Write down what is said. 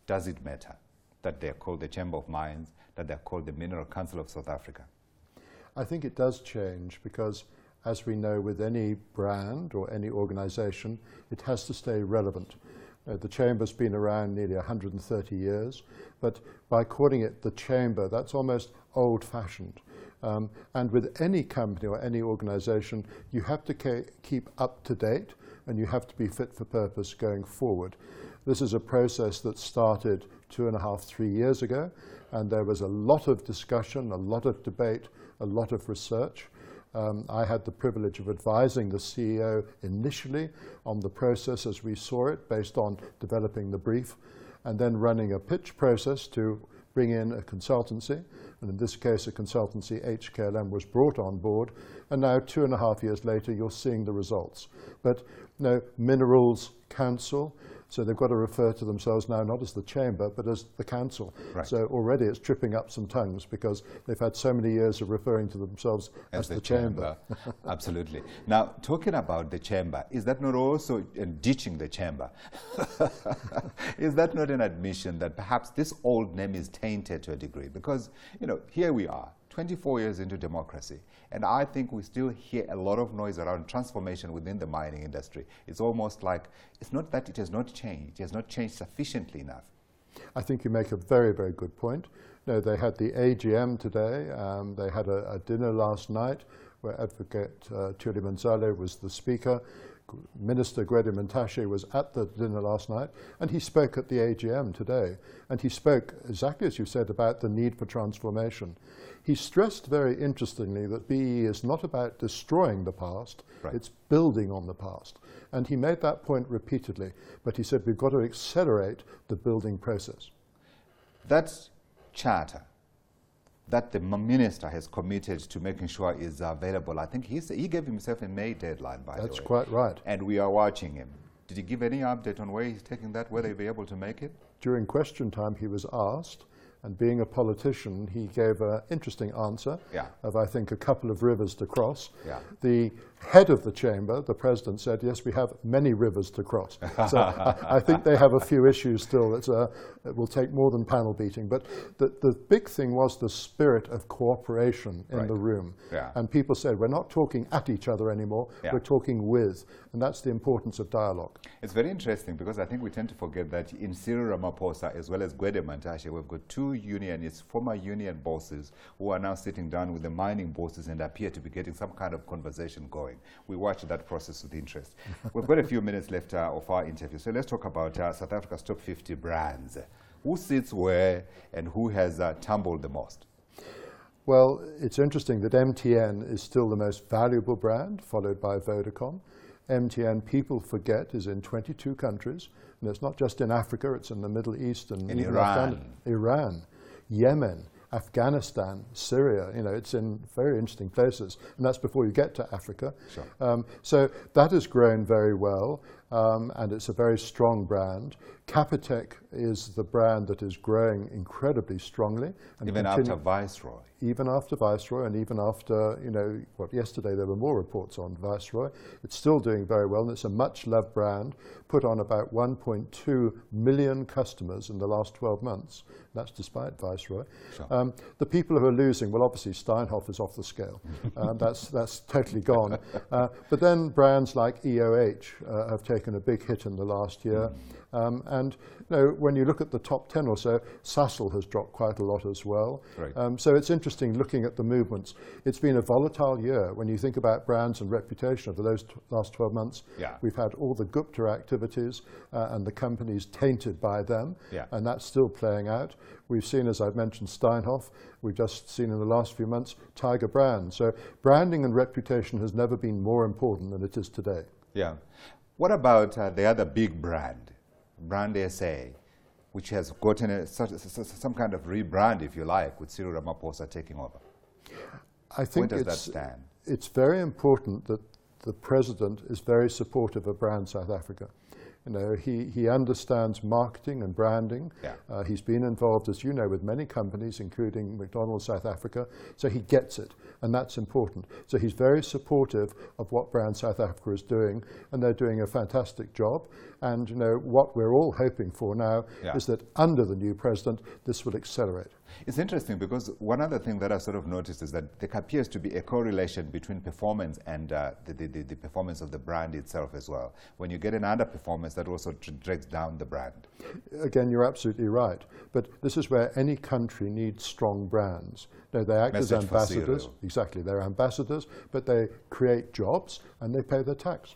does it matter that they're called the Chamber of Mines, that they're called the Mineral Council of South Africa? I think it does change because, as we know with any brand or any organization, it has to stay relevant. The Chamber's been around nearly 130 years, but by calling it the Chamber, that's almost old-fashioned. And with any company or any organization, you have to keep up to date and you have to be fit for purpose going forward. This is a process that started 2.5, 3 years ago, and there was a lot of discussion, a lot of debate, a lot of research. I had the privilege of advising the CEO initially on the process as we saw it, based on developing the brief, and then running a pitch process to bring in a consultancy, and in this case a consultancy, HKLM, was brought on board, and now 2.5 years later you're seeing the results. But no, Minerals Council, so they've got to refer to themselves now not as the Chamber but as the Council. Right. So already it's tripping up some tongues because they've had so many years of referring to themselves as the Chamber. Absolutely. Now, talking about the Chamber, is that not also ditching the Chamber? Is that not an admission that perhaps this old name is tainted to a degree? Because, you know, here we are, 24 years into democracy, and I think we still hear a lot of noise around transformation within the mining industry. It's almost like, it's not that it has not changed, it has not changed sufficiently enough. I think you make a very, very good point. No, they had the AGM today, they had a dinner last night where Advocate Thuli Manzale was the speaker. Minister Gwede Mantashe was at the dinner last night, and he spoke at the AGM today. And he spoke, exactly as you said, about the need for transformation. He stressed very interestingly that BEE is not about destroying the past, right. It's building on the past. And he made that point repeatedly, but he said we've got to accelerate the building process. That charter that the minister has committed to making sure is available, I think he gave himself a May deadline, by the way. That's quite right. And we are watching him. Did he give any update on where he's taking that, whether he'll be able to make it? During question time, he was asked, and being a politician, he gave an interesting answer of, I think, a couple of rivers to cross. Yeah. The head of the Chamber, the president, said, yes, we have many rivers to cross. So I think they have a few issues still that will take more than panel beating. But the big thing was the spirit of cooperation in the room. Yeah. And people said, we're not talking at each other anymore, we're talking with. And that's the importance of dialogue. It's very interesting because I think we tend to forget that in Cyril Ramaphosa, as well as Gwede Mantashe, we've got two unionists, former union bosses, who are now sitting down with the mining bosses and appear to be getting some kind of conversation going. We watch that process with interest. We've got a few minutes left of our interview, so let's talk about South Africa's top 50 brands. Who sits where and who has tumbled the most? Well, it's interesting that MTN is still the most valuable brand, followed by Vodacom. MTN, people forget, is in 22 countries, and it's not just in Africa, it's in the Middle East and in Iran, Yemen, Afghanistan, Syria, you know, it's in very interesting places, and that's before you get to Africa. Sure. So that has grown very well, and it's a very strong brand. Capitec is the brand that is growing incredibly strongly. And even after Viceroy. Even after Viceroy, and even after, you know, what, yesterday there were more reports on Viceroy. It's still doing very well, and it's a much-loved brand, put on about 1.2 million customers in the last 12 months. That's despite Viceroy. Sure. The people who are losing, well, obviously Steinhoff is off the scale. That's totally gone. But then brands like EOH have taken a big hit in the last year. And you know, when you look at the top 10 or so, Sasol has dropped quite a lot as well. Right. So it's interesting looking at the movements. It's been a volatile year. When you think about brands and reputation over those last 12 months, we've had all the Gupta activities and the companies tainted by them, and that's still playing out. We've seen, as I've mentioned, Steinhoff. We've just seen in the last few months Tiger Brand. So branding and reputation has never been more important than it is today. Yeah. What about the other big brand? Brand SA, which has gotten some kind of rebrand, if you like, with Cyril Ramaphosa taking over. I think where does that stand? It's very important that the president is very supportive of Brand South Africa. You know, he understands marketing and branding. Yeah. He's been involved, as you know, with many companies, including McDonald's South Africa, so he gets it, and that's important. So he's very supportive of what Brand South Africa is doing, and they're doing a fantastic job. And you know, what we're all hoping for now is that under the new president, this will accelerate. It's interesting because one other thing that I sort of noticed is that there appears to be a correlation between performance and the performance of the brand itself as well. When you get an underperformance, that also drags down the brand. Again, you're absolutely right. But this is where any country needs strong brands. No, they act as ambassadors. Exactly, they're ambassadors, but they create jobs and they pay their tax.